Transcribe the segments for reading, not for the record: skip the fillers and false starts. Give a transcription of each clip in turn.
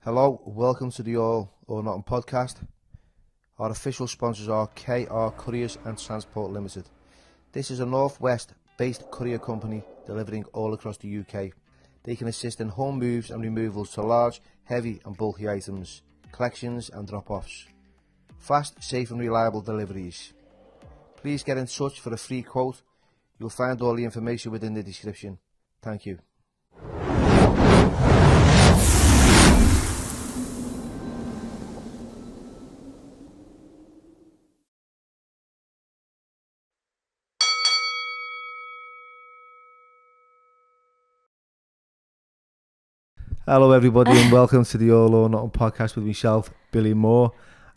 Hello, welcome to the All or Nothing podcast. Our official sponsors are KR Couriers and Transport Limited. This is a Northwest based courier company delivering all across the UK. They can assist in home moves and removals to large, heavy and bulky items, collections and drop-offs. Fast, safe and reliable deliveries. Please get in touch for a free quote. You'll find all the information within the description. Thank you. Hello everybody and welcome to the All or Nothing podcast with myself, Billy Moore.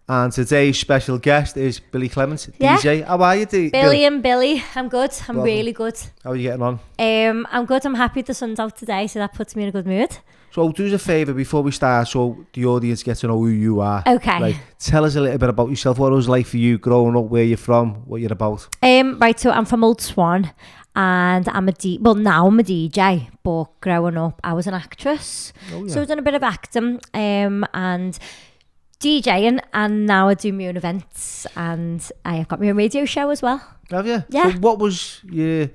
And today's special guest is Billie Clements, DJ. How are you, Billy? I'm good. I'm really good. How are you getting on? I'm good. I'm happy the sun's out today, so that puts me in a good mood. So do us a favour before we start so the audience gets to know who you are. Okay. Like, tell us a little bit about yourself, what it was like for you growing up, where you're from, what you're about. Right, so I'm from Old Swan and now I'm a DJ, but growing up I was an actress. Oh, yeah. So I've done a bit of acting and DJing, and now I do my own events, and I have got my own radio show as well. Have you? Yeah. So what was your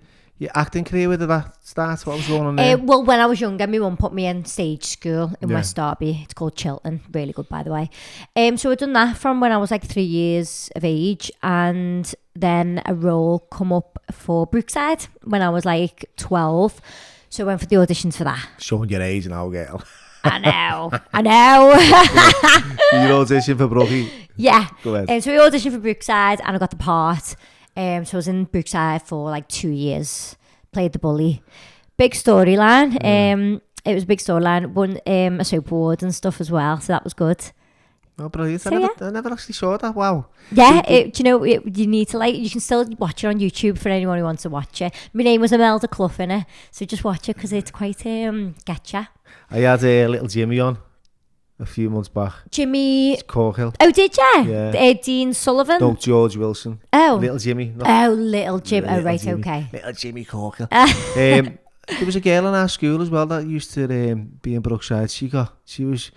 acting career? Where did that start? What was going on there? Well, when I was younger, my mum put me in stage school in West Derby. It's called Chilton. Really good, by the way. So I'd done that from when I was like 3 years of age, and then a role come up for Brookside when I was like 12. So I went for the auditions for that. Showing your age now, girl. I know. You auditioned for Brookie? Yeah. Go ahead. So we auditioned for Brookside and I got the part. So I was in Brookside for like 2 years. Played the bully. Big storyline. It was a big storyline. Won a soap award and stuff as well. So that was good. Oh, brilliant. So, I never actually saw that. Wow. Yeah, you need to you can still watch it on YouTube for anyone who wants to watch it. My name was Imelda Clough in it. So just watch it because it's quite getcha. I had a little Jimmy on a few months back. Jimmy Corkhill. Oh, did you? Yeah. Dean Sullivan? No, George Wilson. Oh. Little Jimmy. Little Jim. Little right, Jimmy. okay. Little Jimmy Corkhill. There was a girl in our school as well that used to be in Brookside. She was,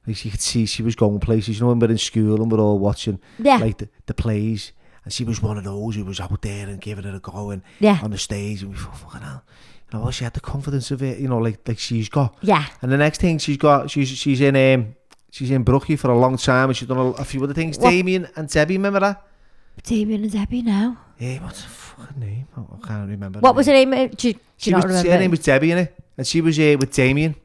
like, you could see she was going places. You know, when we're in school and we're all watching like the plays. And she was one of those who was out there and giving it a go and on the stage. And we thought, fucking hell. You know, she had the confidence of it, you know, like she's got. Yeah. And the next thing she's in Brookie for a long time, and she's done a few other things. What? Damien and Debbie, remember that? Damien and Debbie now. Yeah, what's her fucking name? I can't remember. What was her name? Do you not remember? Her name was Debbie, innit? And she was with Damien.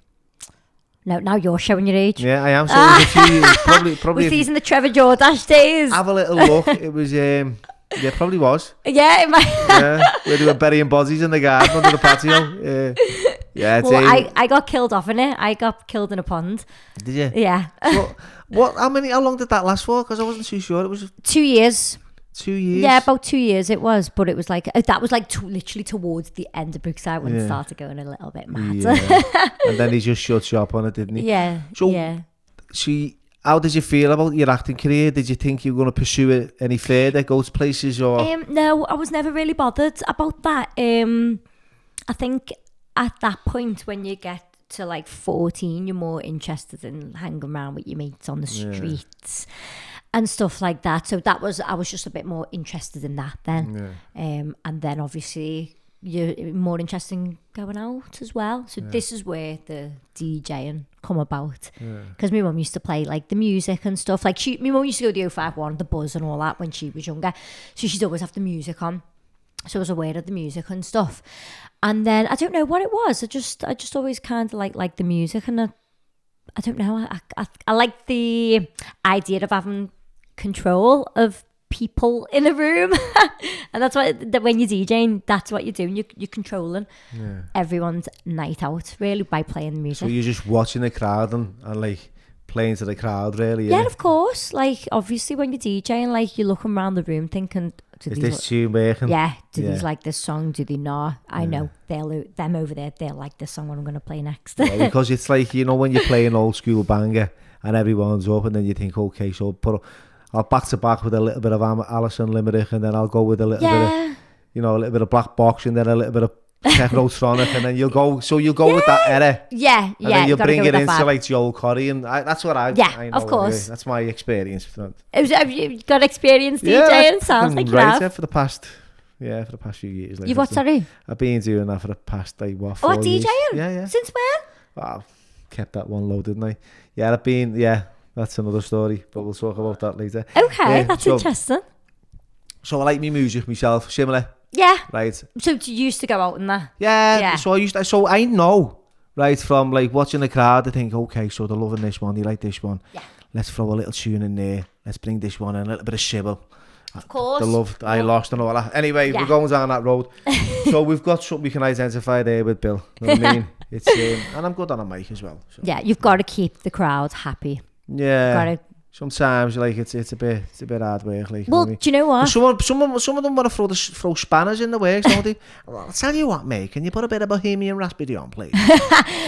No, now you're showing your age. Yeah, I am. So it was a few years, probably. Was these in the Trevor Jordache days? Have a little look. It was. Yeah, probably was. Yeah, it might. Yeah, where they were burying bodies in the garden under the patio. Yeah. Well, I got killed off in it. I got killed in a pond. Did you? Yeah. So, how long did that last for? Because I wasn't too sure. It was 2 years. 2 years? Yeah, about 2 years it was. But it was like, that was like literally towards the end of Brookside when it started going a little bit mad. Yeah. And then he just shut shop on it, didn't he? Yeah. So, yeah. How did you feel about your acting career? Did you think you were going to pursue it any further, go to places or? No, I was never really bothered about that. I think at that point when you get to like 14, you're more interested in hanging around with your mates on the streets and stuff like that. So I was just a bit more interested in that then. Yeah. And then obviously you're more interested in going out as well. So this is where the DJing come about. Because my mum used to play like the music and stuff. Like my mum used to go to the 051, the Buzz and all that when she was younger. So she'd always have the music on. So I was aware of the music and stuff. And then I don't know what it was. I just always kind of like the music, and I don't know. I like the idea of having control of people in a room. And that's what, when you're DJing, that's what you're doing. You're controlling everyone's night out really by playing the music. So you're just watching the crowd and like playing to the crowd, really. Yeah, of course. Like obviously when you're DJing, like you're looking around the room thinking, is this tune working? Yeah. Do these like this song? Do they not? I know them over there, they'll like this song what I'm going to play next. Because it's like, you know, when you're playing old school banger and everyone's up, and then you think, okay, so I'll back to back with a little bit of Alison Limerick, and then I'll go with a little bit of, you know, a little bit of Black Box, and then a little bit of technotronic, and then you'll go with that era. Yeah, And then you'll bring it into vibe. like Joel Corey, and that's what I know of course. anyway. That's my experience. Have you got experience DJing? Sounds like you have. For the past few years. Like, You've what, sorry? I've been doing that for the past, like, 4 DJing? years. Yeah. Since when? Wow, kept that one low, didn't I? That's another story, but we'll talk about that later. Okay, that's interesting. So I like me music myself, similar. Yeah. Right. So you used to go out in that? Yeah. So I know, right, from like watching the crowd, I think, okay, so they're loving this one, they like this one. Yeah. Let's throw a little tune in there. Let's bring this one in, a little bit of shibble. Of course. The love I lost and all that. Anyway, we're going down that road. So we've got something we can identify there with Bill. You know what I mean? It's and I'm good on a mic as well. So. Yeah, you've got to keep the crowd happy. Yeah. Sometimes like it's a bit hard work. Like, well, do you know what? Some of them want to throw spanners in the works, don't they? Well, I'll tell you what, mate. Can you put a bit of Bohemian Rhapsody on, please?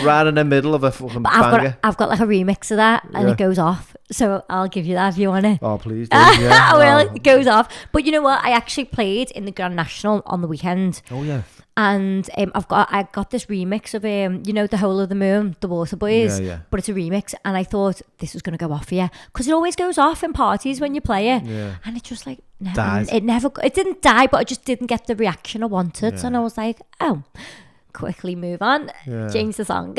Right in the middle of a fucking banger. I've got like a remix of that, and it goes off. So I'll give you that if you want it. Oh, please do. Yeah. I will. It goes off. But you know what? I actually played in the Grand National on the weekend. Oh yeah. And I got this remix of the Whole of the Moon, the Water Boys, but it's a remix, and I thought this was gonna go off here because it always goes off in parties when you play it, and it just like it didn't die, but I just didn't get the reaction I wanted, and I was like, oh, quickly move on, change the song.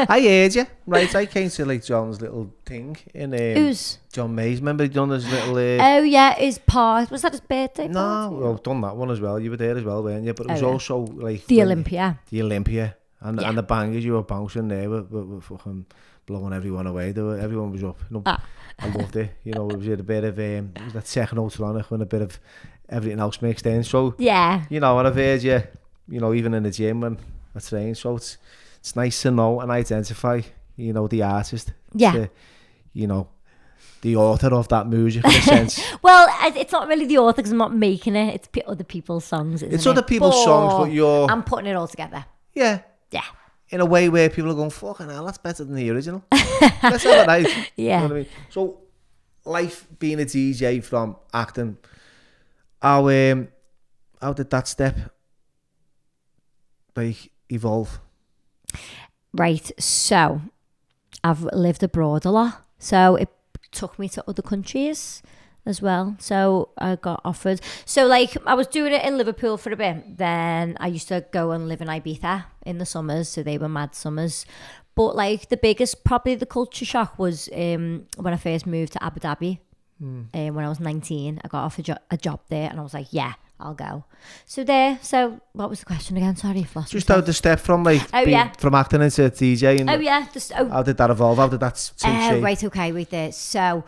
I heard you, right? I came to like John's little thing in Who's? John Mays. Remember he done his little oh yeah, his part, was that his birthday party? No, well, done that one as well. You were there as well, weren't you? But it was also like the Olympia and the bangers you were bouncing there were fucking blowing everyone away. Everyone was up. I loved it. You know, it was a bit of it was that technotronic and a bit of everything else mixed in. So you know, and I've heard you know, even in the gym when I train. So it's nice to know and identify, you know, the artist. You know, the author of that music in a sense. Well, it's not really the author because I'm not making it. It's other people's songs, isn't it? It's other people's songs, but I'm putting it all together. Yeah. In a way where people are going, fucking hell, that's better than the original. Let's have it right. Yeah. You know what I mean? So, life being a DJ from acting, how did that step like evolve? Right, so I've lived abroad a lot, so it took me to other countries as well. So I got offered. So like I was doing it in Liverpool for a bit. Then I used to go and live in Ibiza in the summers. So they were mad summers. But like the biggest, probably the culture shock was when I first moved to Abu Dhabi. When I was 19, I got offered a job there, and I was like, yeah, I'll go. So what was the question again? Sorry, I've lost just how the step from like from acting into DJ. And how did that evolve? How did that take shape? Right, okay, wait there. So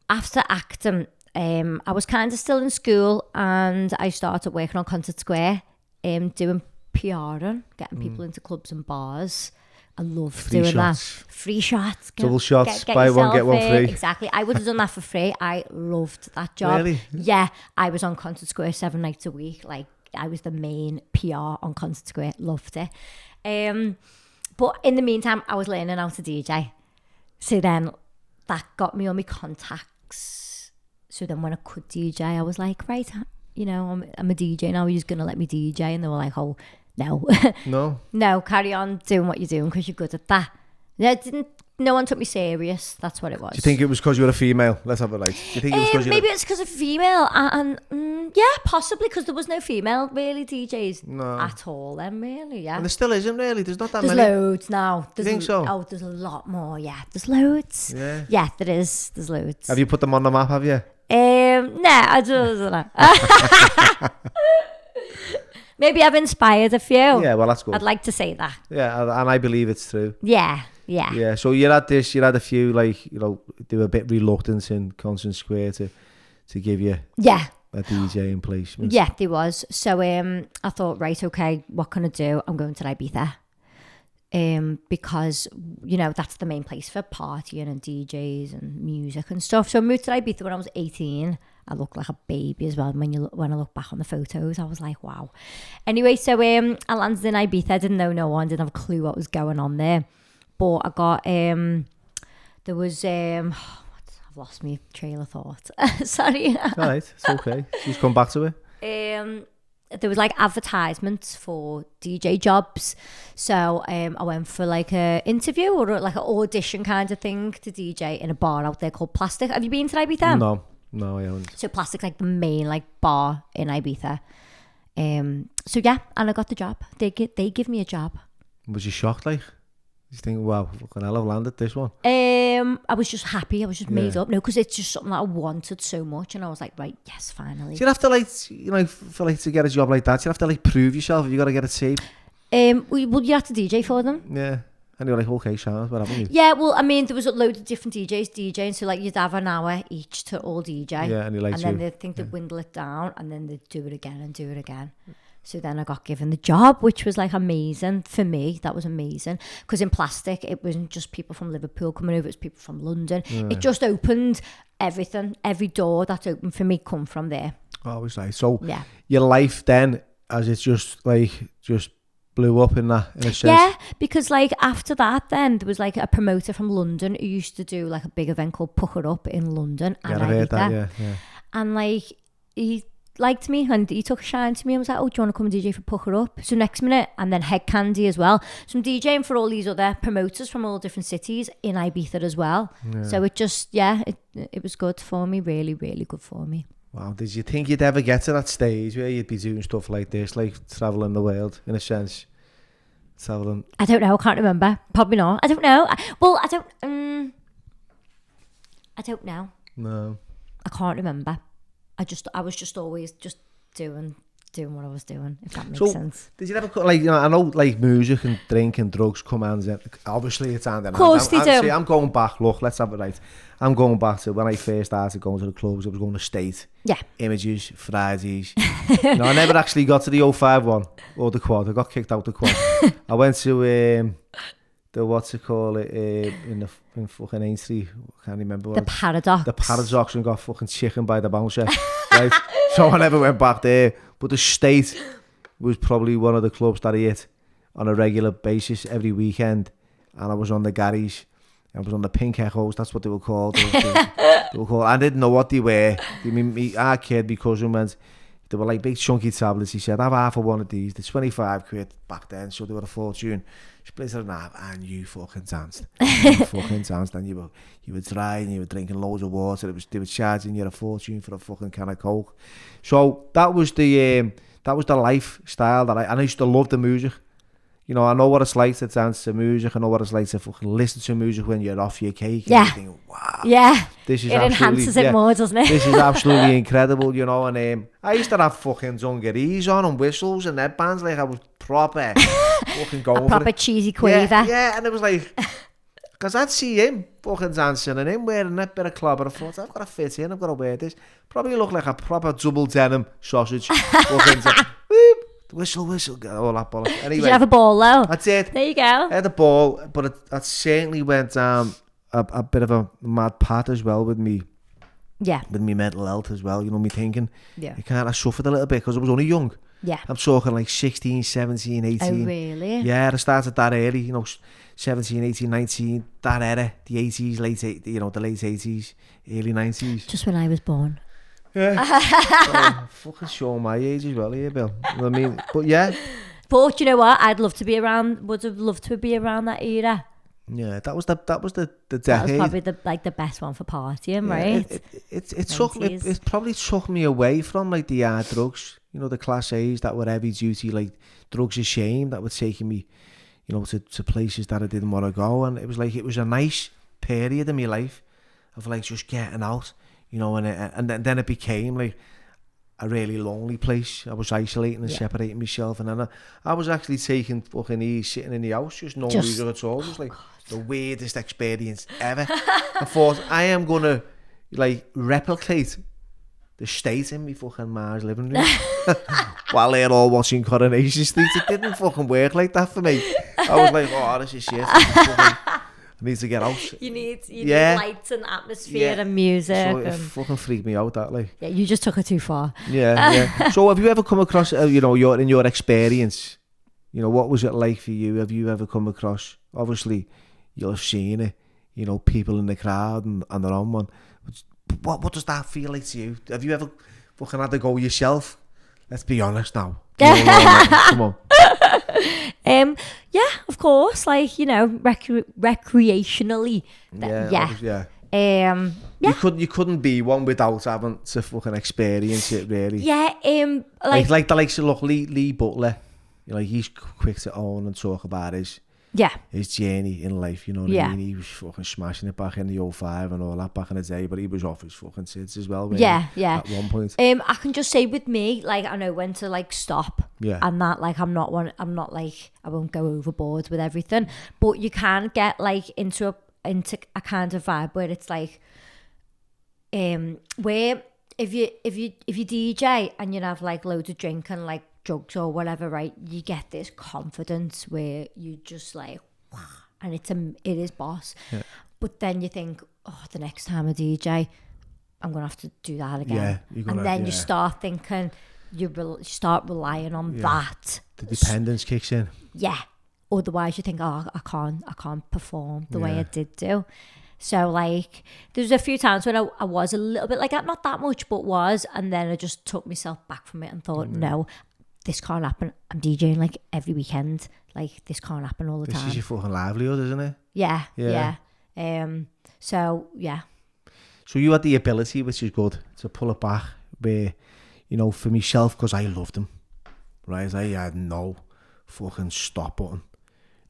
after acting, I was kind of still in school, and I started working on Concert Square, doing PRing, getting people into clubs and bars. I loved doing that. Free shots. Double shots. Buy one, get one free. Exactly. I would have done that for free. I loved that job. Really? Yeah. I was on Concert Square 7 nights a week. Like, I was the main PR on Concert Square. Loved it. But in the meantime, I was learning how to DJ. So then that got me on my contacts. So then when I could DJ, I was like, right, you know, I'm a DJ now. You're just going to let me DJ? And they were like, oh, no. No, carry on doing what you're doing because you're good at that. No one took me serious. That's what it was. Do you think it was because you were a female? Let's have it right. Do you think it was because maybe it's because of female, and yeah, possibly because there was no female really DJs at all then, really. Yeah, and there still isn't really. There's not that many. There's loads now. You think so? Oh, there's a lot more. Yeah, there's loads. Yeah, there is. There's loads. Have you put them on the map? Have you? Nah, I don't know. Maybe I've inspired a few. Yeah, well, that's good. I'd like to say that. Yeah, and I believe it's true. Yeah. So you had a few, like, you know, they were a bit reluctant in Concert Square to give you a DJ in placement. Yeah, there was. So I thought, right, okay, what can I do? I'm going to Ibiza. Because, you know, that's the main place for partying and DJs and music and stuff. So I moved to Ibiza when I was 18. I looked like a baby as well. When I look back on the photos, I was like, wow. Anyway, so I landed in Ibiza. I didn't know no one. Didn't have a clue what was going on there. But I got, there was, I've lost my trail of thought. Sorry. All right, it's okay. She's come back to it. there was like advertisements for DJ jobs. So I went for like a interview or like an audition kind of thing to DJ in a bar out there called Plastic. Have you been to Ibiza? No, I haven't. So Plastic's like the main like bar in Ibiza. So yeah, and I got the job. They give me a job. Was you shocked, like? You think, wow, fucking hell, I've landed this one? I was just happy. I was just made up. No, because it's just something that I wanted so much, and I was like, right, yes, finally. So you have to like, you know, for like to get a job like that, you have to like prove yourself. You got to get a tape. Well, you have to DJ for them. Yeah, and you're like, okay, Sean, what happened? Yeah, well, I mean, there was a load of different DJs DJing, so like you'd have an hour each to all DJ. Yeah, and then they think they'd dwindle it down, and then they'd do it again and do it again. So then I got given the job, which was like amazing for me. That was amazing. Because in Plastic, it wasn't just people from Liverpool coming over, it was people from London. Yeah. It just opened everything. Every door that's open for me come from there. Always nice. So your life then, as it's just blew up in a sense. Yeah, because like after that then, there was like a promoter from London who used to do like a big event called Pucker Up in London. Yeah, I heard that, yeah. And like, he liked me and he took a shine to me and was like, oh, do you want to come and DJ for Pucker Up? So next minute, and then Head Candy as well. So I'm DJing for all these other promoters from all different cities in Ibiza as well. Yeah. So it just, it was good for me, really, really good for me. Wow, did you think you'd ever get to that stage where you'd be doing stuff like this, like travelling the world, in a sense? Travelling? I don't know, I can't remember. Probably not. I don't know. I don't know. No. I can't remember. I was just always just doing what I was doing, if that makes sense. Did you ever, like, you know, I know like music and drink and drugs come and obviously it's hand in hand. Of course they do. See, I'm going back, look, let's have it right. I'm going back to when I first started going to the clubs. I was going to State. Yeah. Images, Fridays. No, I never actually got to the 051 or the Quad. I got kicked out the Quad. I went to the what's it called in fucking Aintree, I can't remember what. The Paradox. The Paradox, and got fucking chicken by the bouncer. Right? So I never went back there. But the State was probably one of the clubs that I hit on a regular basis every weekend. And I was on the Garys. I was on the Pink Echoes, that's what they were called. They were called. I didn't know what they were. Our kid, my cousin, went, they were like big chunky tablets. He said, have half of one of these. They're 25 quid back then, so they were a fortune. Split it in half, and you fucking danced. And you were dry, and you were drinking loads of water. They were charging you a fortune for a fucking can of Coke. So that was the lifestyle that I used to love the music. You know, I know what it's like to dance to music. I know what it's like to fucking listen to music when you're off your cake. Yeah. And you think, wow. Yeah. This is it enhances it more, doesn't it? This is absolutely incredible, you know. And I used to have fucking dungarees on and whistles and headbands. Like I was proper fucking going a proper cheesy quaver. Yeah, and it was like, because I'd see him fucking dancing and him wearing that bit of club, and I thought, I've got to fit in, I've got to wear this. Probably look like a proper double denim sausage. Whistle, all that bollocks. Anyway, did you have a ball though? I did. There you go. I had a ball, but it certainly went down a bit of a mad path as well with me. Yeah. With me mental health as well, you know, me thinking. Yeah. I suffered a little bit because I was only young. Yeah. I'm talking like 16, 17, 18. Oh, really? Yeah, I started that early, you know, 17, 18, 19, that era, the 80s, the late 80s, early 90s. Just when I was born. Yeah. Fucking showing my age as well here, Bill. You know what I mean? But yeah. But you know what? Would have loved to be around that era. Yeah, that was the decade. That was probably the best one for partying, right? It probably took me away from like the hard drugs, you know, the class A's that were heavy duty, like drugs of shame that were taking me, you know, to places that I didn't want to go. And it was a nice period in my life of like just getting out. You know, and then it became like a really lonely place. I was isolating and separating myself, and then I was actually taking fucking ease, sitting in the house, just no music at all. Just like the weirdest experience ever. I thought I am gonna like replicate the State in me fucking Mars living room while they're all watching Coronation Street. It didn't fucking work like that for me. I was like, oh, this is shit. I need to get out. You need lights and atmosphere and music. So it fucking freaked me out, that like. Yeah, you just took it too far. Yeah. So have you ever come across, you know, in your experience, you know, what was it like for you? Have you ever come across, obviously, you'll have seen it, you know, people in the crowd and they're on one. What does that feel like to you? Have you ever fucking had to go yourself? Let's be honest now. Come on. Yeah, of course. Like, you know, recreationally. Yeah. You couldn't be one without having to fucking experience it, really. Yeah. Like the likes of Lee Butler. Like, he's quick to own and talk about his journey in life, you know what I mean? He was fucking smashing it back in the 05 and all that back in the day, but he was off his fucking tits as well, really, at one point. I can just say with me, like, I know when to, like, stop. Yeah. And that, like, I'm not like, I won't go overboard with everything. But you can get, like, into a kind of vibe where it's like, where if you DJ and you have, like, loads of drink and, like, drugs or whatever, right, you get this confidence where you just like, wow, and it is boss. But then you think, oh, the next time I DJ, I'm gonna have to do that again. And then you start thinking, you start relying on that. The dependence kicks in. Otherwise you think, oh, I can't perform the way I did do. So, like, there's a few times when I was a little bit like that, not that much, but was, and then I just took myself back from it and thought, no, this can't happen. I'm DJing like every weekend. Like, this can't happen all the time. This is your fucking livelihood, isn't it? Yeah. So you had the ability, which is good, to pull it back. Where, you know, for myself, because I loved them, right? I had no fucking stop button.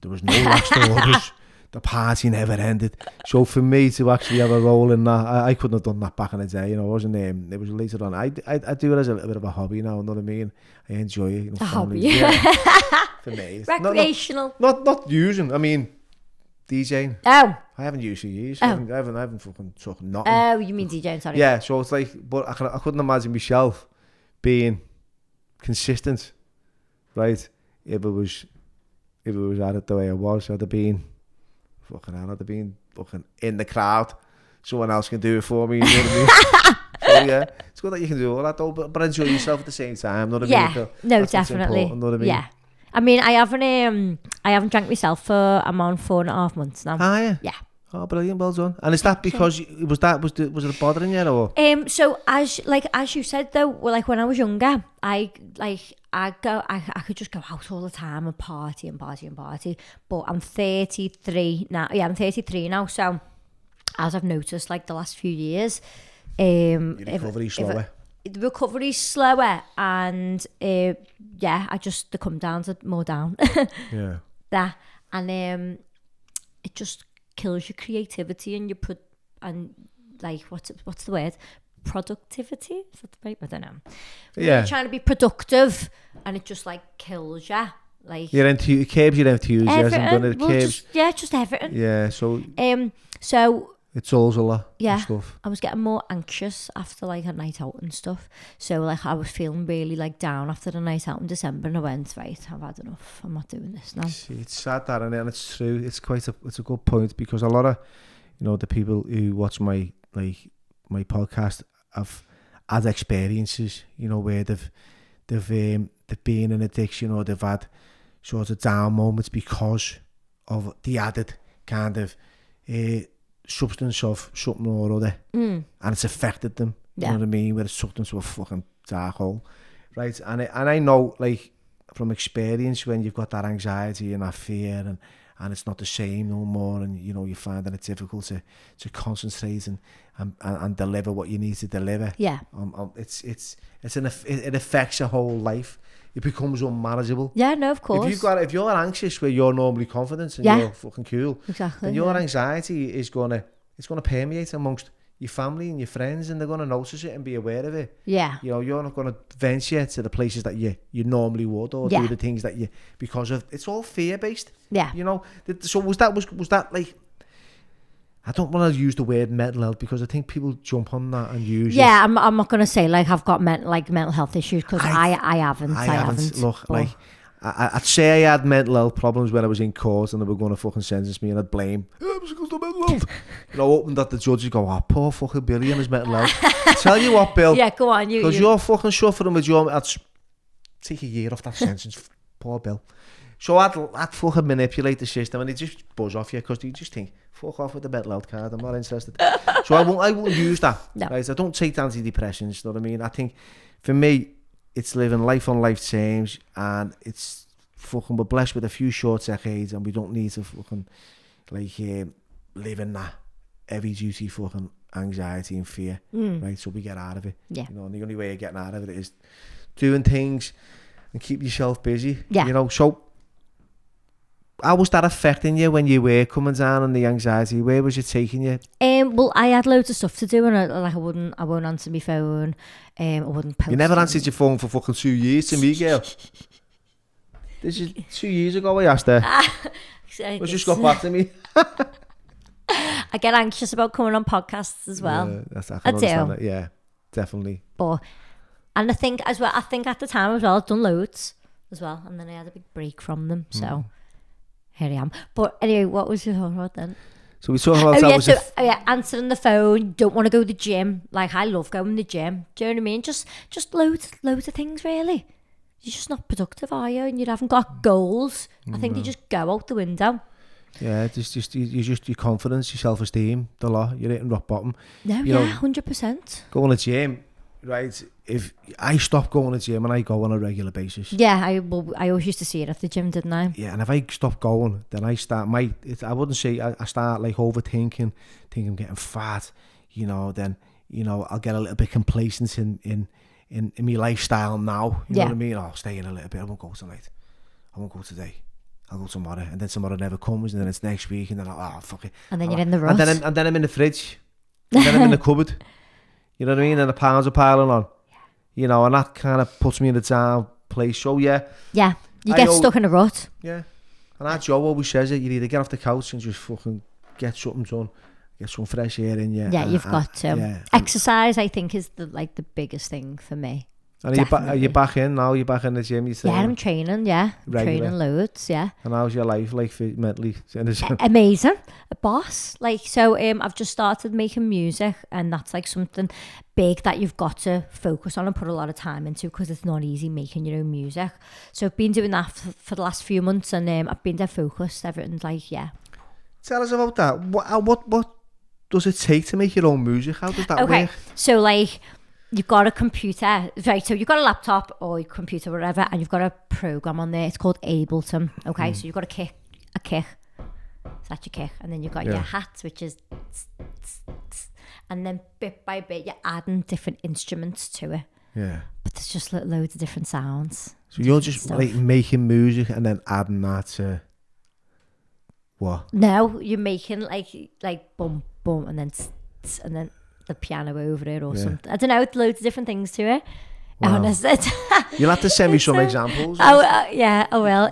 There was no last orders. The party never ended. So for me to actually have a role in that, I couldn't have done that back in the day. You know, it wasn't. It was later on. I do it as a little bit of a hobby now. You know what I mean? I enjoy it. You know, a hobby. For me, it's recreational. Not using. I mean, DJing. Oh. I haven't used for years. Oh. I haven't fucking talked nothing. Oh, you mean DJing? Sorry. Yeah. So it's like, but I couldn't imagine myself being consistent, right? If it was at it the way I was, I'd have been. Fucking hell, I'd have been fucking in the crowd. Someone else can do it for me, you know what I mean? So yeah, it's good that you can do all that though, but enjoy yourself at the same time, know what I mean? No, definitely. Know what I mean? Yeah. I mean, I haven't drank myself for, I'm on 4.5 months now. Ah, yeah? Yeah. Oh, brilliant, well done. And is that because, was it bothering you or? So as you said though, like when I was younger, I could just go out all the time and party. But I'm 33 now. Yeah, I'm 33 now. So as I've noticed, like the last few years, your recovery's slower. The recovery's slower, and the come downs are more down. Yeah. That and it just kills your creativity and what's the word? Productivity? Is that right? I don't know. Yeah. You're trying to be productive and it just like kills you. Like it curbs your enthusiasm, doesn't it? Just everything. Yeah, so it's all a lot of stuff. I was getting more anxious after like a night out and stuff. So like I was feeling really like down after the night out in December, and I went, right, I've had enough. I'm not doing this now. See, it's sad that, and it's true. It's a good point, because a lot of, you know, the people who watch my podcast have had experiences, you know, where they've been in addiction, or they've had sort of down moments because of the added kind of substance of something or other, and it's affected them. You know what I mean? Where it's sucked them to a fucking dark hole, right? And I know, like, from experience, when you've got that anxiety and that fear, and it's not the same no more, and you know, you find that it's difficult to concentrate and deliver what you need to deliver. Yeah. It affects your whole life. It becomes unmanageable. Yeah, no, of course. If you're anxious where you're normally confident and you're fucking cool, exactly, and your anxiety is gonna permeate amongst your family and your friends, and they're gonna notice it and be aware of it. Yeah. You know, you're not gonna venture to the places that you normally would, or do the things that because of it's all fear based. Yeah. You know, so was that like, I don't want to use the word mental health, because I think people jump on that and use it. Yeah, I'm not going to say like I've got mental health issues, because I haven't. Look, like, I'd say I had mental health problems when I was in court and they were going to fucking sentence me, and I'd blame, it was because of mental health. You know, hoping that the judges go, oh, poor fucking Billy and his mental health. Tell you what, Bill. Yeah, go on. Because you're fucking suffering with I'd take a year off that sentence. Poor Bill. So I'd fucking manipulate the system, and they just buzz off you, because they just think, fuck off with the mental health card, I'm not interested. So I won't use that. No. Right? I don't take antidepressants, you know what I mean? I think, for me, it's living life on life terms, and it's fucking, we're blessed with a few short decades, and we don't need to fucking like live in that heavy duty fucking anxiety and fear, right? So we get out of it. Yeah. You know, and the only way of getting out of it is doing things and keep yourself busy. Yeah. You know, so how was that affecting you when you were coming down on the anxiety? Where was it taking you? Well, I had loads of stuff to do, and I won't answer my phone. I wouldn't post. You never answered your phone for fucking 2 years to me, girl. This is 2 years ago I asked her. Well, just got back to me. I get anxious about coming on podcasts as well. Yeah, I can understand that. Yeah, definitely. And I think as well, at the time as well, I'd done loads as well, and then I had a big break from them. So here I am. But anyway, what was your thought about then? So we talking about answering the phone. Don't want to go to the gym. Like, I love going to the gym. Do you know what I mean? Just loads of things really. You're just not productive, are you? And you haven't got goals. I think they just go out the window. Yeah, just your confidence, your self-esteem, the lot. You're hitting rock bottom. No, you know, 100%. Going to the gym, right? If I stop going to the gym and I go on a regular basis. Yeah, I always used to see it at the gym, didn't I? Yeah, and if I stop going, then I start I wouldn't say I start like overthinking, think I'm getting fat, you know. Then I'll get a little bit complacent in my lifestyle now. You know what I mean? I'll stay in a little bit. I won't go tonight. I won't go today. I'll go tomorrow, and then tomorrow never comes, and then it's next week, and then fuck it. And then you're in the rut. And then I'm in the fridge, and then I'm in the cupboard. You know what I mean? And the pounds are piling on. You know, and that kind of puts me in a down place. So yeah, you get stuck in a rut. Yeah, and our Joe always says it. You need to get off the couch and just fucking get something done, get some fresh air in you. Yeah, you've got to. Yeah. Exercise, I think, is the biggest thing for me. And are you back in now? You're back in the gym? Yeah, I'm training. Yeah, training loads. Yeah. And how's your life like mentally? Amazing, a boss. Like, so, I've just started making music, and that's like something big that you've got to focus on and put a lot of time into, because it's not easy making your own music. So I've been doing that for the last few months, and I've been dead focused. Everything's like, Tell us about that. What does it take to make your own music? How does that work? So like, you've got a computer, right? So you've got a laptop or your computer, whatever, and you've got a program on there. It's called Ableton. Okay, so you've got a kick. So that's your kick, and then you've got your hats, which is, and then bit by bit you're adding different instruments to it. Yeah. But there's just loads of different sounds. So you're just like making music and then adding that to what? No, you're making like boom boom and then the piano over it or something. I don't know, loads of different things to it. Wow. Honestly. You'll have to send me some examples. Yeah, I will.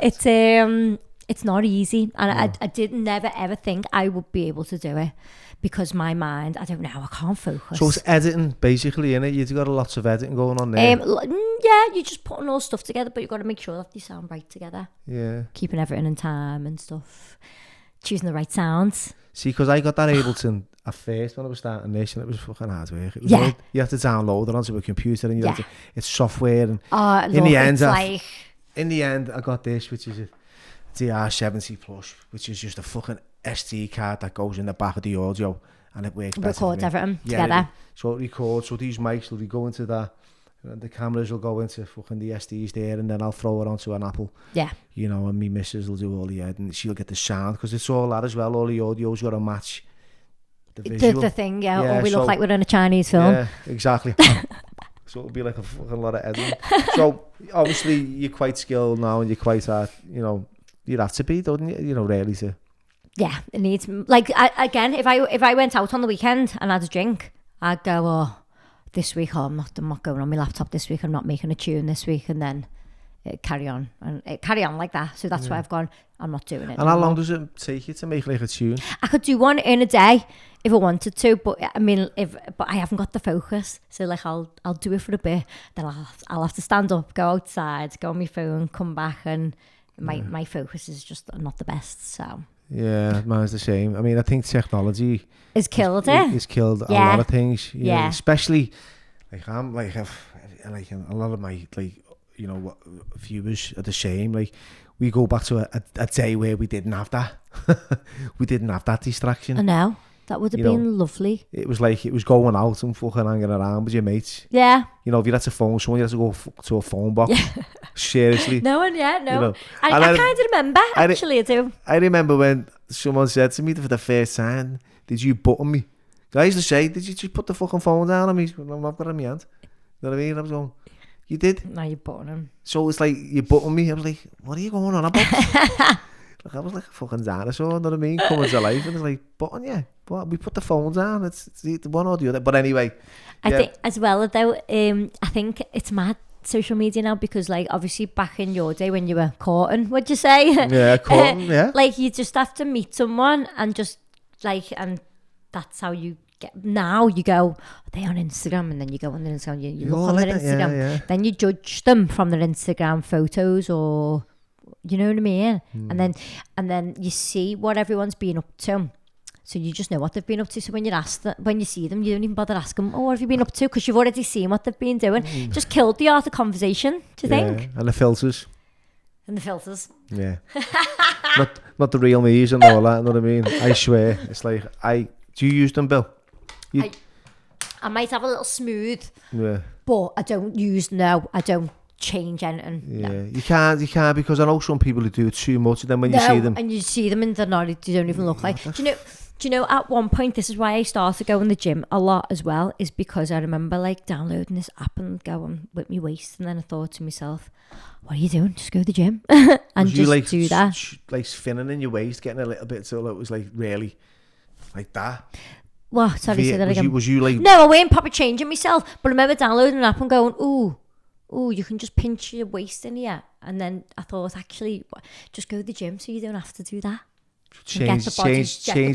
It's not easy, and I did never ever think I would be able to do it, because my mind, I don't know, I can't focus. So it's editing basically, innit? You've got lots of editing going on there. Yeah, you're just putting all stuff together, but you've got to make sure that they sound right together. Yeah. Keeping everything in time and stuff. Choosing the right sounds. See, because I got that Ableton at first when I was starting this, and it was fucking hard work. It was you have to download it onto a computer, and it's software. And in the end, I got this, which is a DR70 Plus, which is just a fucking SD card that goes in the back of the audio, and it works better. Records everything together. So it records. So these mics will go into that. The cameras will go into fucking the SDs there, and then I'll throw it onto an Apple. Yeah. You know, and me missus will do all the editing. She'll get the sound, because it's all that as well. All the audio's got to match the visual. The thing, or we look like we're in a Chinese film. Yeah, exactly. So it'll be like a fucking lot of editing. So obviously you're quite skilled now, and you're quite you'd have to be, don't you? You know, really to. Yeah, it needs, like, again, if I went out on the weekend and had a drink, I'd go, this week, I'm not going on my laptop this week, I'm not making a tune this week, and then it carry on like that. So that's why I've gone, I'm not doing it. And how long does it take you to make like a tune? I could do one in a day if I wanted to, but I mean, but I haven't got the focus. So like, I'll do it for a bit, then I'll have to stand up, go outside, go on my phone, come back, and my focus is just not the best. So yeah, mine's the same. I mean, I think technology has killed it. It's killed a lot of things. Yeah. Especially like I'm like a lot of my viewers are the same. Like we go back to a day where we didn't have that. We didn't have that distraction. I know. That would have You know, been lovely. It was like, it was going out and fucking hanging around with your mates. Yeah. You know, if you had to phone someone, you had to go to a phone box. Yeah. Seriously. No. You know. I kind of remember, actually, I do. I remember when someone said to me for the first time, did you button me? I used to say, did you just put the fucking phone down on me? I've got it in my hand. You know what I mean? I was going, you did? Now you're buttoning him. So it's like, you button me. I was like, what are you going on about? Like, I was like a fucking dinosaur, you know what I mean? Coming to life. And it's like, button, yeah. But we put the phone down. It's the one or the other. But anyway. I think as well, though, I think it's mad social media now because, like, obviously back in your day when you were courting, what'd you say? Yeah, courting, yeah. Like, you just have to meet someone and just, like, and that's how you get. Now you go, are they on Instagram? And then you go on their Instagram, you look on their Instagram. Yeah. Then you judge them from their Instagram photos or, you know what I mean? And then you see what everyone's been up to. So you just know what they've been up to. So when you see them, you don't even bother asking them, oh, what have you been up to? Because you've already seen what they've been doing. Just killed the art of conversation, do you think? And the filters. And the filters. Yeah. not the real me's and all that, you know what I mean? I swear. It's like, do you use them, Bill? I might have a little smooth. Yeah. But I don't change anything. Yeah. No. You can't because I know some people who do it too much, and then when you see them. And you see them and they're not, they don't even look like. Do you know, at one point, this is why I started going to the gym a lot as well, is because I remember like downloading this app and going with my waist, and then I thought to myself, what are you doing? Just go to the gym and just like, do that. Like spinning in your waist, getting a little bit till it was like really like that. What? Sorry, say that again. Was you like... No, I wasn't proper changing myself, but I remember downloading an app and going, ooh, you can just pinch your waist in here. And then I thought, actually, just go to the gym so you don't have to do that. Change the body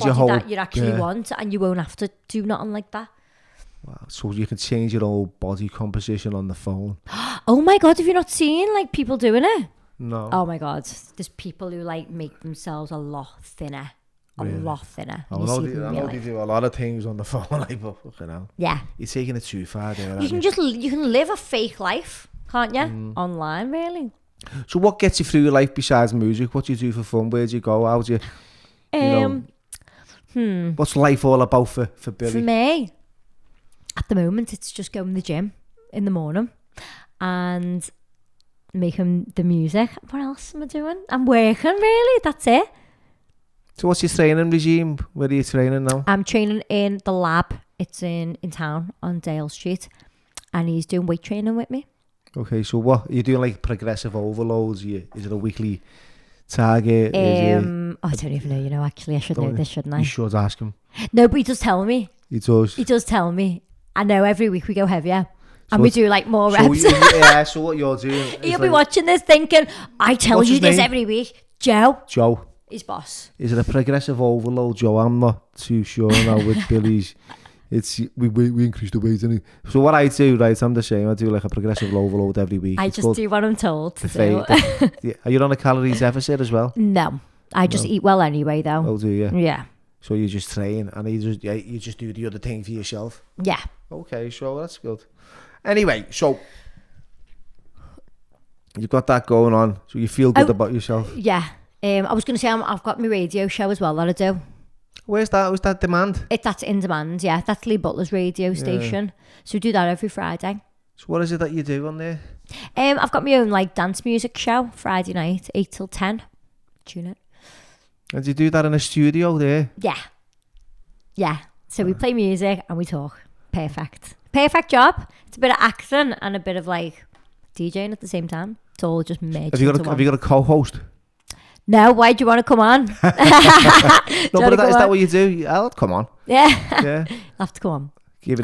your whole... that you actually want, and you won't have to do nothing like that. Wow, so you can change your whole body composition on the phone. Oh my God, have you not seen like people doing it? No. Oh my God, there's people who like make themselves a lot thinner. Really? A lot thinner. I know they do a lot of things on the phone, like, but fucking hell. Yeah. You're taking it too far there. You can live a fake life, can't you? Online, really. So what gets you through your life besides music? What do you do for fun? Where do you go? How do you... What's life all about for Billie? For me, at the moment, it's just going to the gym in the morning and making the music. What else am I doing? I'm working, really. That's it. So what's your training regime? Where are you training now? I'm training in the lab. It's in town on Dale Street, and he's doing weight training with me. Okay, so what are you doing? Like progressive overloads? Is it a weekly target? I don't even know. You know, actually, I should know this, shouldn't I? You should ask him. No, but he does tell me. He does. He does tell me. I know. Every week we go heavier. And we do like more reps. So what you're doing... You'll be watching this thinking, I tell you this every week. Joe. His boss. Is it a progressive overload, Joe? I'm not too sure now with Billie's. It's we increase the weight, and so what I do, right? I'm the same. I do like a progressive overload every week. I just do what I'm told to do. Are you on a calorie deficit as well? No, I just eat well anyway, though. Oh, do you? Yeah. So you just train, and you just do the other thing for yourself. Yeah. Okay, so that's good. Anyway, so you've got that going on, so you feel good about yourself. Yeah. I was going to say I've got my radio show as well that I do. Where's that? Was that Demand? That's In Demand, yeah. That's Lee Butler's radio station. So we do that every Friday. So what is it that you do on there? I've got my own like dance music show Friday night, 8 till 10. Tune it. And do you do that in a studio there? Yeah. Yeah. So we play music and we talk. Perfect job. It's a bit of acting and a bit of like DJing at the same time. It's all just merged Have you got a co-host? No, why do you want to come on? No, but is that what you do? I'll come on. Yeah. Yeah. I'll have to come on.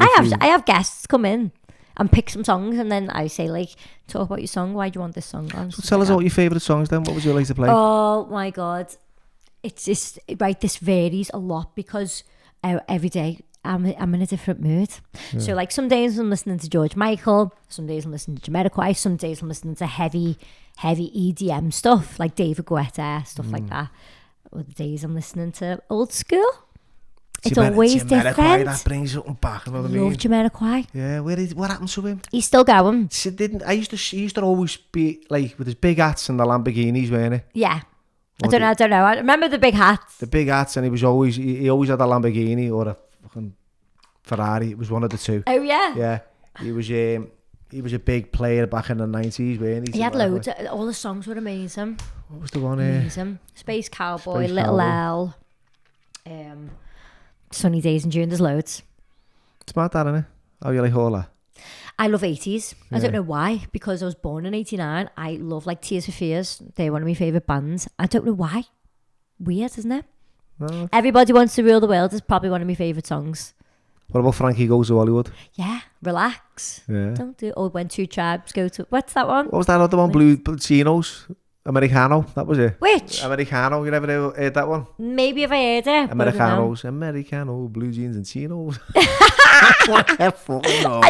I have guests come in and pick some songs, and then I say like, talk about your song. Why do you want this song on? So tell us what your favourite songs then. What would you like to play? Oh my God. It's just, right, this varies a lot because every day I'm in a different mood. Yeah. So like some days I'm listening to George Michael, some days I'm listening to Jamiroquai, some days I'm listening to heavy EDM stuff like David Guetta, stuff like that. Other days I'm listening to old school. It's always different. That brings something back. You know what I mean? Love Jamiroquai. Yeah, what happened to him? He's still going. He used to always be like with his big hats and the Lamborghinis, weren't he? Yeah. I don't know. I remember the big hats. The big hats, and he always had a Lamborghini or a fucking Ferrari. It was one of the two. Oh yeah. Yeah. He was a big player back in the 90s, weren't he? He had loads. All the songs were amazing. What was the one here? Amazing. Space Cowboy, Little L. Sunny Days in June. There's loads. It's mad, that, isn't it? Oh, you like all that? I love 80s. Yeah. I don't know why, because I was born in 89. I love like Tears for Fears. They're one of my favourite bands. I don't know why. Weird, isn't it? No. Everybody Wants to Rule the World is probably one of my favourite songs. What about Frankie Goes to Hollywood? Yeah, relax. Yeah. Don't do. Or When Two Tribes Go to. What's that one? What was that other one? Blue Chinos? Americano? That was it. Which? Americano. You never heard that one? Maybe if I heard it. Americanos. Americano. Blue jeans and chinos. I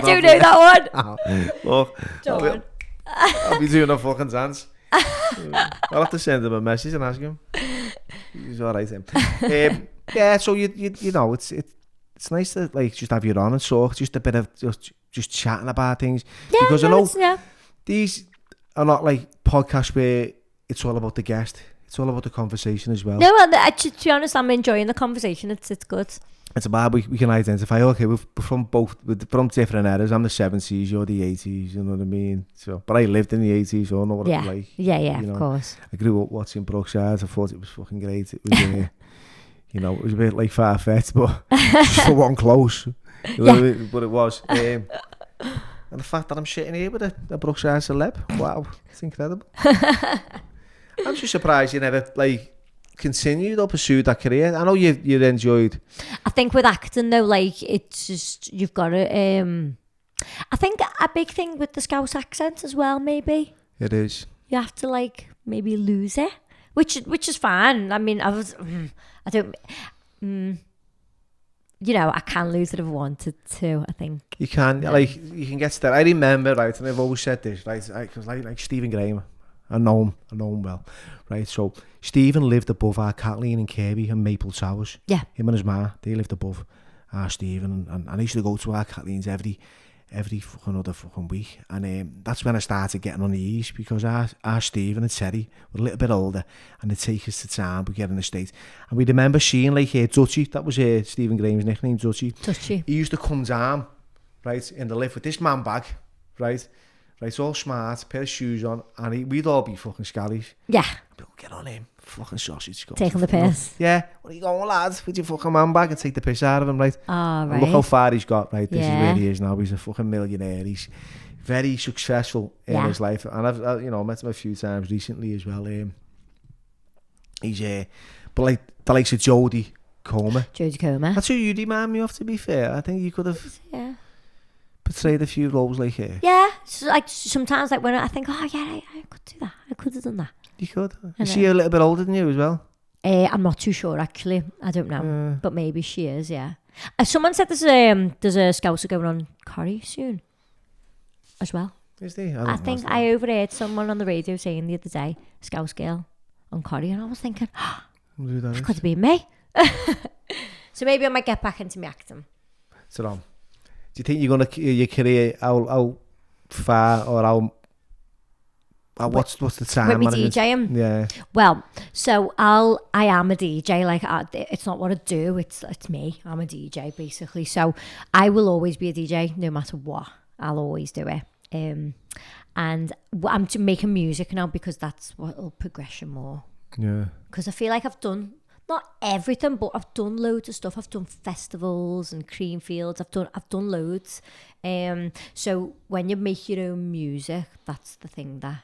don't know that one. Look, Don't. I'll be doing a fucking dance. I'll have to send him a message and ask him. He's alright then. Yeah, so you know, it's nice to like just have you on and talk, just a bit of just chatting about things. Yeah, because I know yeah. these are not like podcasts where it's all about the guest. It's all about the conversation as well. No, well, to be honest, I'm enjoying the conversation. It's good. It's about we can identify. Okay, we're from different eras. I'm the 70s, you're the 80s. You know what I mean? So, but I lived in the 80s, so I know what it was like. Yeah, you know, of course. I grew up watching Brookside. I thought it was fucking great. It was, you know, it was a bit like far-fetched, but just for one close. You know what I mean? But it was. And the fact that I'm sitting here with a Brookside celeb, wow, it's incredible. I'm just surprised you never like continued or pursued that career. I know you enjoyed. I think with acting though, like it's just you've got to. I think a big thing with the Scouse accent as well. Maybe It is. you have to like maybe lose it, which is fine. I mean, I don't. You know, I can lose it if I wanted to. I think You can you can get started. I remember, right, and I've always said this, right, because like Stephen Graham, I know him well, right. So Stephen lived above our Kathleen and Kirby and Maple Towers. Yeah. Him and his ma, they lived above our Stephen, and I used to go to our Kathleen's every fucking other fucking week, and that's when I started getting on the ease, because our Stephen and Terry were a little bit older, and they'd take us to town, we'd get in the States, and we remember seeing like Dutchie, that was Stephen Graham's nickname, Dutchie. He used to come down, right, in the lift with this man bag, right, all smart, pair of shoes on, and we'd all be fucking scallies. yeah, Get on him, fucking sausage. taking the piss. Yeah, where are you going, lads? With your fucking man bag and take the piss out of him, right? Oh, right. Look how far he's got, right? This is Yeah. where he is now. He's a fucking millionaire. He's very successful in Yeah. his life, and I've met him a few times recently as well. He's but like the likes of Jodie Comer. Jodie Comer. That's who you remind me of. To be fair, I think you could have Yeah. portrayed a few roles like her. Yeah. So, like sometimes, like when I think, oh yeah, I could do that. I could have done that. You could. I Is she a little bit older than you as well? I'm not too sure actually. I don't know, but maybe she is. Yeah. Someone said there's a Scouser going on Corrie soon, as well. Is he? I think I overheard someone on the radio saying the other day, Scouse girl on Corrie, and I was thinking, that could have been me. So maybe I might get back into my acting. So, do you think you're gonna your career how far or how what's the time? With me DJing? Yeah. Well, so I am a DJ. Like it's not what I do. It's me. I'm a DJ basically. So I will always be a DJ no matter what. I'll always do it. And I'm making music now because that's what'll progression more. Yeah. Because I feel like I've done not everything, but I've done loads of stuff. I've done festivals and Creamfields. I've done loads. So when you make your own music, that's the thing that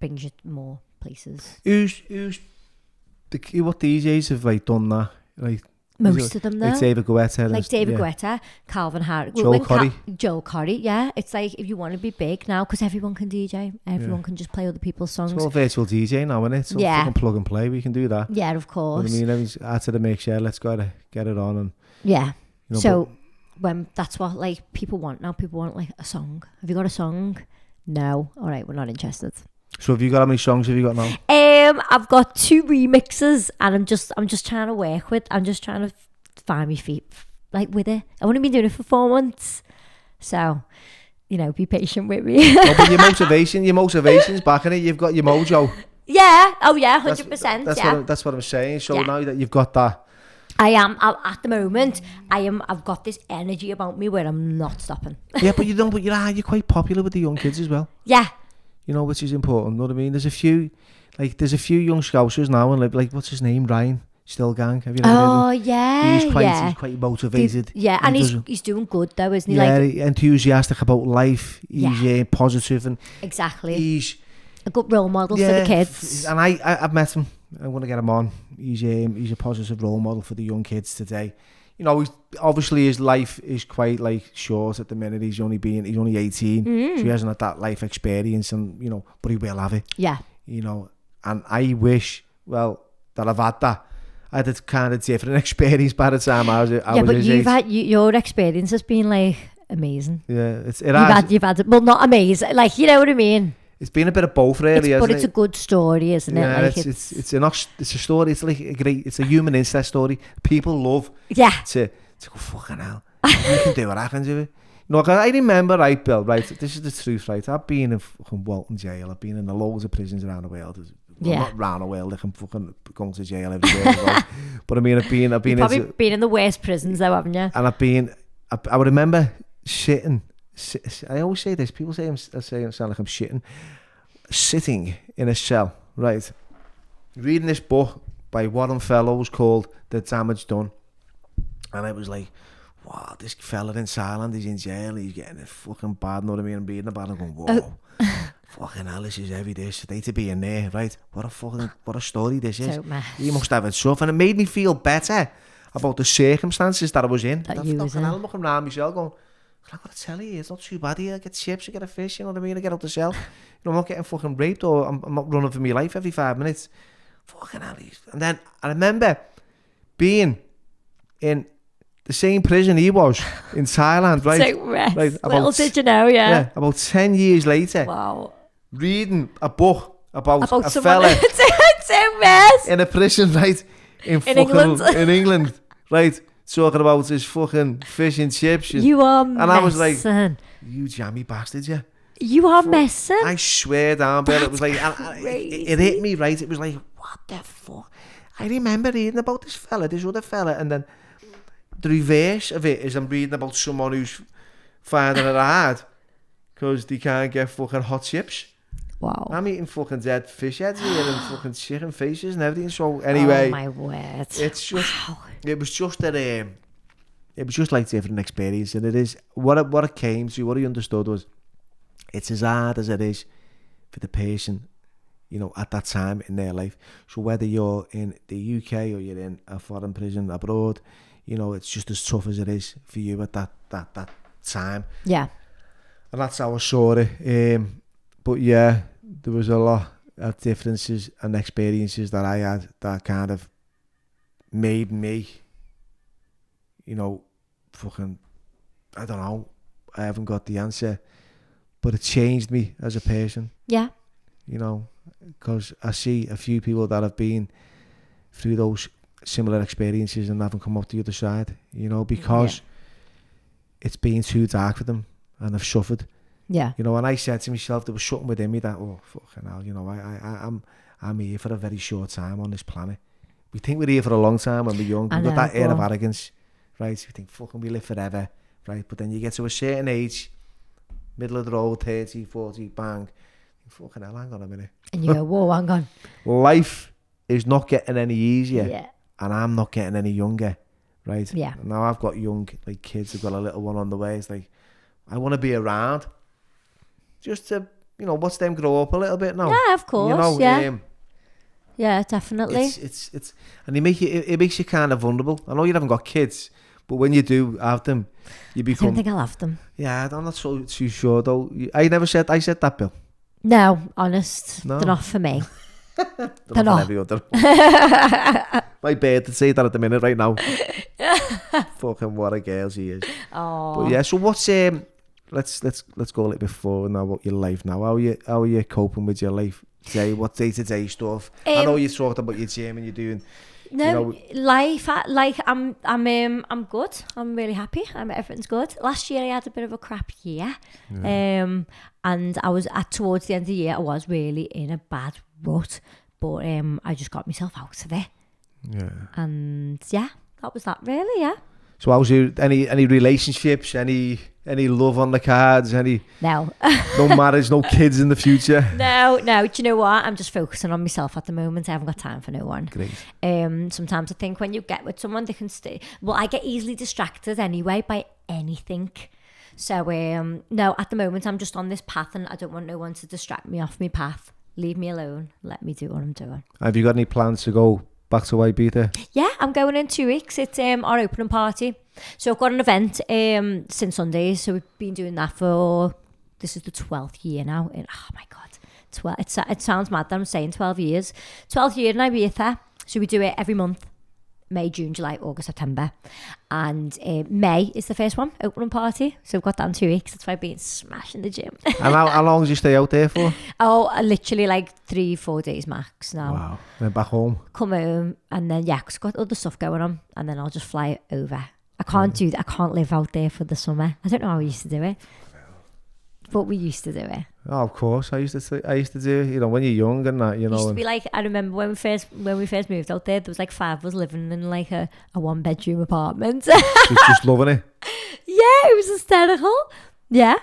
brings you more places. Who's what DJs have like done that? Like most of them though. Like David Guetta. Like David Guetta, Calvin Harris. Joel Corrie, yeah. It's like if you want to be big now, because everyone can DJ. Everyone can just play other people's songs. It's all virtual DJ now, isn't it? It's all fucking plug and play. We can do that. Yeah, of course. You know what I mean, everyone's out to the mix, yeah, let's go to get it on. And yeah. You know, so when that's what like people want now. People want like a song. Have you got a song? No. All right, we're not interested. So have you got, how many songs have you got now? I've got 2 remixes, and I'm just trying to work with. I'm just trying to find my feet, like with it. I've only been doing it for 4 months, so be patient with me. But your motivation's back in it. You've got your mojo. Yeah. Oh yeah, 100%. That's what I'm saying. So Yeah. now that you've got that, I am at the moment. I've got this energy about me where I'm not stopping. yeah, but you're quite popular with the young kids as well. Yeah. You know, which is important. You know what I mean? There's a few young Scousers now, and like what's his name, Ryan Stillgang. Have you ever heard of him? Oh yeah. He's quite motivated. Yeah, and he's doing good though, isn't he? Yeah, Like, enthusiastic about life. He's positive, and exactly. he's a good role model for the kids. And I've met him. I'm going to get him on. He's a positive role model for the young kids today. You know, obviously his life is quite like short at the minute. He's only 18, so he hasn't had that life experience, and you know, but he will have it. Yeah. You know, and I wish, that I've had that. I had a kind of different experience by the time I was but you've had your experience has been like amazing. Yeah, you've had well, not amazing, like, you know what I mean. It's been a bit of both, really, but it's a good story, isn't it? Yeah, like it's a story. It's like it's a human incest story. People love to go, fucking hell, you can do what I can do it. No, I remember, right, Bill, right, this is the truth, right, I've been in fucking Walton jail, I've been in loads of prisons around the world. Not around the world, like I'm fucking going to jail every day. But I mean, I've been You've probably been in the worst prisons though, haven't you? And I remember sitting, I always say this, people say I sound like I'm shitting, sitting in a cell, right, reading this book by Warren Fellows called The Damage Done, and I was like, wow, this fella in Thailand, he's in jail, he's getting it fucking bad, know what I mean? I'm reading about it, I'm going, whoa, fucking hell, this is heavy, this, they to be in there, right? What a story this is. He must have it tough, and it made me feel better about the circumstances that I was in. I'm looking around myself going, I got to tell you, it's not too bad here. I get chips, I get a fish, you know what I mean? I get out the cell. You know, I'm not getting fucking raped, or I'm not running for my life every 5 minutes. Fucking hell. And then I remember being in the same prison he was in Thailand, right? Right. Little did you know, yeah. About 10 years later. Wow. Reading a book about a fella in a prison, right? In England. In England, right? Talking about his fucking fish and chips. You are messing. And I was like, you jammy bastards, yeah. You are messing. I swear down, Bill. It was like, it hit me, right? It was like, what the fuck? I remember reading about this other fella, and then the reverse of it is I'm reading about someone who's finding it hard because they can't get fucking hot chips. Wow. I'm eating fucking dead fish heads here and fucking chicken faces and everything. So anyway, oh my word, it's just it was just like different experience, and it is what it came to. What I understood was it's as hard as it is for the person, you know, at that time in their life. So whether you're in the UK or you're in a foreign prison abroad, you know, it's just as tough as it is for you at that time. Yeah. And that's how I saw it. But yeah, there was a lot of differences and experiences that I had that kind of made me, you know, fucking, I don't know, I haven't got the answer, but it changed me as a person. Yeah. You know, because I see a few people that have been through those similar experiences and haven't come up the other side, you know, because it's been too dark for them and they've suffered. Yeah. You know, and I said to myself, there was something within me that, oh, fucking hell, you know, I'm here for a very short time on this planet. We think we're here for a long time when we're young. We've got that air of arrogance, right? We think, fucking, we live forever, right? But then you get to a certain age, middle of the road, 30, 40, bang. Fucking hell, hang on a minute. And you go, whoa, hang on. Life is not getting any easier. Yeah. And I'm not getting any younger, right? Yeah. Now I've got young, like, kids. I've got a little one on the way. It's like, I want to be around just to, you know, watch them grow up a little bit now. Yeah, of course. You know, yeah, definitely. It's and it makes you kind of vulnerable. I know you haven't got kids, but when you do have them, you become. I don't think I'll have them. Yeah, I'm not too sure though. I said that, Bill. No, honest, no. They're not for me. They're not. Every other. My bird to say that at the minute right now. Fucking what a girl she is. Oh. But yeah, so what's let's go a little bit forward now about your life now. How are you coping with your life today? What day-to-day stuff? I know you talked about your gym and you're doing. No, you know, life. Like I'm good. I'm really happy. Everything's good. Last year I had a bit of a crap year, and I was towards the end of the year. I was really in a bad rut. But I just got myself out of it. Yeah. And yeah, that was that really, yeah. So how's your, any relationships, any love on the cards, No. no marriage, no kids in the future? No. Do you know what? I'm just focusing on myself at the moment. I haven't got time for no one. Great. Sometimes I think when you get with someone, they can stay. Well, I get easily distracted anyway by anything. So, no, at the moment, I'm just on this path and I don't want no one to distract me off my path. Leave me alone. Let me do what I'm doing. Have you got any plans to go back to Ibiza? Yeah, I'm going in 2 weeks. It's our opening party. So I've got an event since Sundays. So we've been doing that for, this is the 12th year now. Oh my God. It sounds mad that I'm saying 12 years. 12th year in Ibiza. So we do it every month. May, June, July, August, September. And May is the first one, opening party. So we've got that in 2 weeks. That's why I've been smashing the gym. And how long did you stay out there for? Oh, literally like 3-4 days max now. Wow. Then back home? Come home and then, yeah, 'cause I've got other stuff going on. And then I'll just fly over. I can't do that. I can't live out there for the summer. I don't know how we used to do it. But we used to do it. Oh, of course. I used to do it, when you're young and that, It used to be like, I remember when we first moved out there was like 5 of us living in like a 1-bedroom apartment. just loving it. Yeah, it was hysterical. Yeah.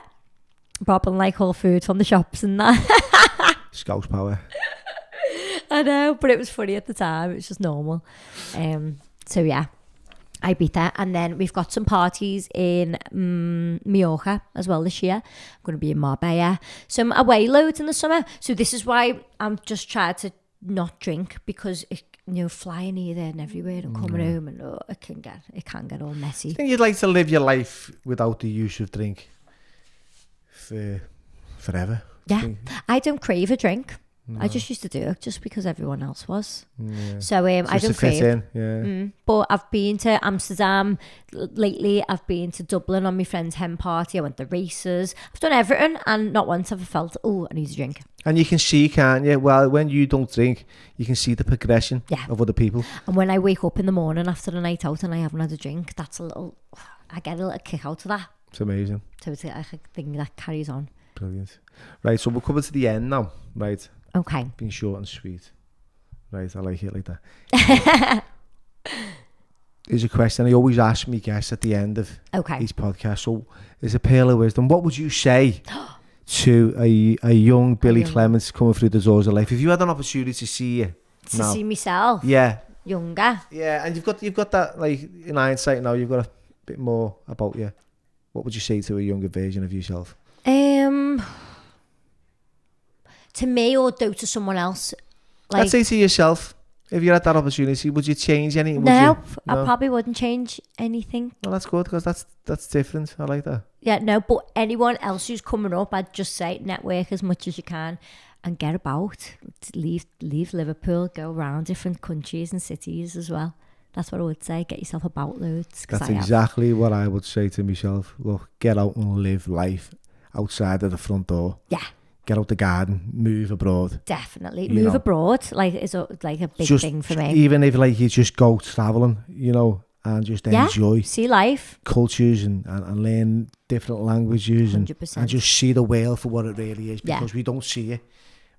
Robbing like all food from the shops and that. Scouse power. I know, but it was funny at the time. It was just normal. So yeah. Ibiza, and then we've got some parties in Mallorca as well this year. I'm going to be in Marbella. Some away loads in the summer. So this is why I'm just trying to not drink, because flying here, there and everywhere and coming home, and it can get all messy. I think you'd like to live your life without the use of drink for forever. Yeah, I don't crave a drink. No. I just used to do it just because everyone else was. Yeah. So I don't crave. Yeah. But I've been to Amsterdam lately. I've been to Dublin on my friend's hen party. I went to races. I've done everything, and not once have I felt, I need a drink. And you can see, can't you? Well, when you don't drink, you can see the progression of other people. And when I wake up in the morning after a night out and I haven't had a drink, I get a little kick out of that. It's amazing. So it's a thing that carries on. Brilliant. Right, so we're coming to the end now, right? Okay. Being short and sweet. Right, I like it like that. Here's a question I always ask me guests at the end of each podcast. So, there's a pearl of wisdom. What would you say to a young Billie Clements coming through the doors of life? If you had an opportunity to see you now, see myself? Yeah. Younger? Yeah, and you've got that, like, in hindsight now, you've got a bit more about you. What would you say to a younger version of yourself? To me, or to someone else? I'd say to yourself, if you had that opportunity, would you change anything? No, I probably wouldn't change anything. Well, that's good, because that's different. I like that. Yeah, no, but anyone else who's coming up, I'd just say network as much as you can and get about. Leave Liverpool, go around different countries and cities as well. That's what I would say. Get yourself about loads. That's exactly what I would say to myself. Look, get out and live life outside of the front door. Yeah. Get out the garden, move abroad. Definitely. Move abroad, is a big thing for me. Even if you just go travelling, and just enjoy. See life. Cultures and learn different languages 100%. and just see the world for what it really is, because we don't see it.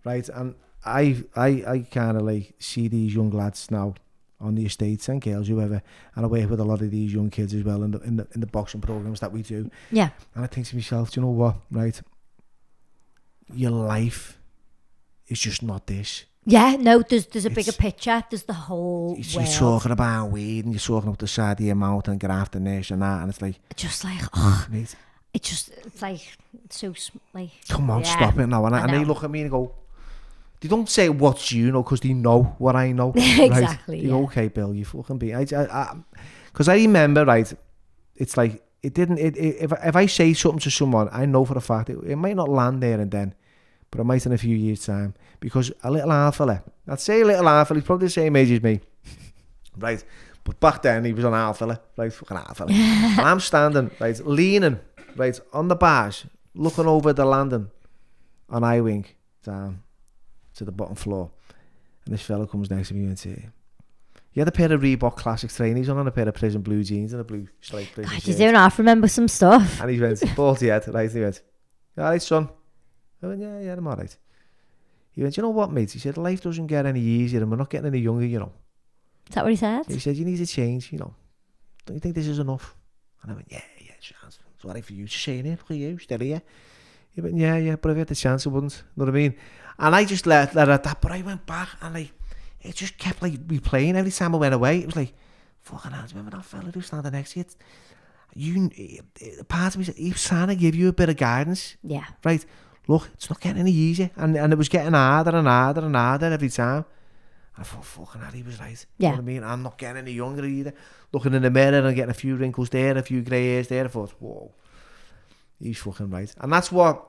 Right? And I kind of see these young lads now on the estates and girls, whoever, and I work with a lot of these young kids as well in the boxing programs that we do. Yeah. And I think to myself, do you know what, right? Your life is just not this. Yeah, no, there's a bigger picture. There's the whole world. You're talking about weed and you're talking about the side of your mouth and grafting this and that, and it's like... Just like, it's like, so like... Come on, stop it now. And they look at me and go... They don't say what you know, because they know what I know. Exactly. Right? You go, okay, Bill, you fucking be... Because I remember, right, it's like... If I say something to someone, I know for a fact it might not land there and then, but it might in a few years' time. Because a little half fella, I'd say a little half fella, he's probably the same age as me, right? But back then he was an half fella, right? Fucking half fella. And I'm standing, right, leaning, right, on the bars, looking over the landing, and I wink down to the bottom floor, and this fella comes next to me and says, "You had a pair of Reebok Classic trainers on and a pair of Prison blue jeans and a blue striped prison shirt." You don't half remember some stuff. And he went, ballsy head, right? He went, "All right, son." I went, yeah, I'm all right. He went, you know what, mate? He said, life doesn't get any easier and we're not getting any younger, you know. Is that what he said? He said, you need to change, you know. Don't you think this is enough? And I went, yeah, chance. It's all right for you to say it, for you, still here. He went, yeah, but if I had the chance, I wouldn't. You know what I mean? And I just let it at that, but I went back and like, it just kept like replaying every time I went away. It was like, fucking hell, remember that fella who's standing next to you? Part of me said, he was trying to give you a bit of guidance. Yeah. Right, look, it's not getting any easier. And it was getting harder and harder and harder every time. I thought, fucking hell, he was right. Yeah. You know what I mean? I'm not getting any younger either. Looking in the mirror and getting a few wrinkles there, a few grey hairs there. I thought, whoa, he's fucking right. And that's what,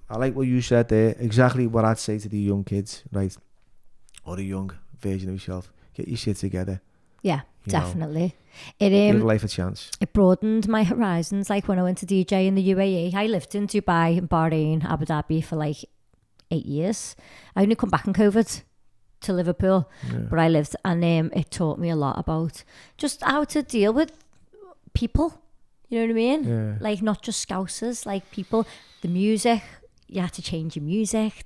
I like what you said there, exactly what I'd say to the young kids, right? Or the young version of yourself. Get your shit together. Yeah, definitely. Give life a chance. It broadened my horizons. Like when I went to DJ in the UAE, I lived in Dubai, Bahrain, Abu Dhabi for like 8 years. I only come back in COVID to Liverpool, but I lived, and it taught me a lot about just how to deal with people. You know what I mean? Yeah. Like not just Scousers, like people, the music. You had to change your music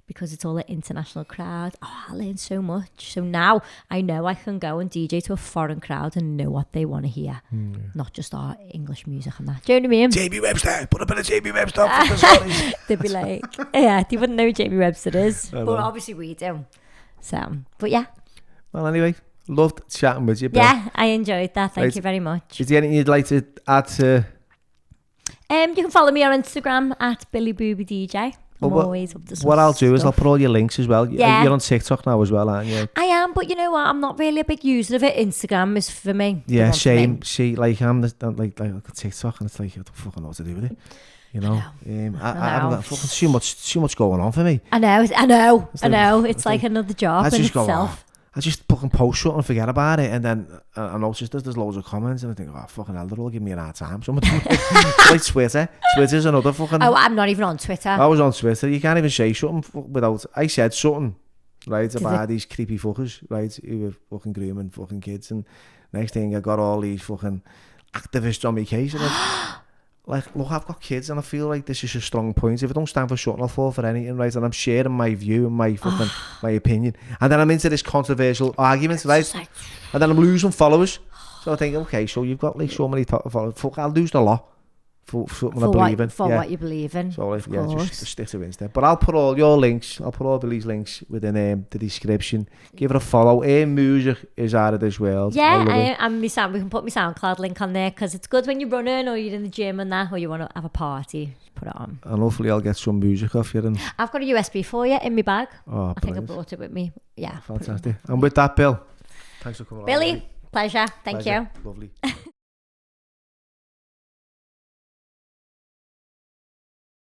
because it's all an international crowd. Oh, I learned so much. So now I know I can go and DJ to a foreign crowd and know what they want to hear. Not just our English music and that. Do you know what I mean? JB Webster, put a bit of JB Webster. They'd be like, yeah, they wouldn't know who JB Webster is. But obviously we do. So, but yeah. Well, anyway, loved chatting with you, Bill. Yeah, I enjoyed that. Thank you very much. Is there anything you'd like to add to... You can follow me on Instagram at BillieBoobyDJ. I'm always up to some What I'll do is stuff. I'll put all your links as well. Yeah. You're on TikTok now as well, aren't you? I am, but you know what? I'm not really a big user of it. Instagram is for me. Yeah, same. See, like I'm like TikTok, and it's like I don't fucking know what to do with it. You know, I haven't got fucking too much going on for me. I know. It's like another job in itself. I just fucking post something and forget about it, and then I notice there's loads of comments, and I think, oh fucking hell, they're all giving me an hard time. So like Twitter. Twitter's another fucking. Oh, I'm not even on Twitter. I was on Twitter. You can't even say something without. I said something, right, about these creepy fuckers, right, who were fucking grooming fucking kids, and next thing I got all these fucking activists on my case, and like, look, I've got kids, and I feel like this is a strong point. If I don't stand for something, I'll fall for anything, right? And I'm sharing my view and my fucking my opinion, and then I'm into this controversial argument, right? And then I'm losing followers. So I think, okay, so you've got like so many followers. Fuck, I'll lose a lot for something I believe in. For what you believe in. So like, just stick to Insta. But I'll put all your links. I'll put all Billy's links within the description. Give it a follow. Music is out of this world. Yeah, and we can put my SoundCloud link on there because it's good when you're running or you're in the gym and that, or you want to have a party. Put it on. And hopefully I'll get some music off you. And I've got a USB for you in my bag. Oh, I think I brought it with me. Yeah. Fantastic. And with that, Bill, thanks for coming on. Billy, pleasure. Thank you. Lovely.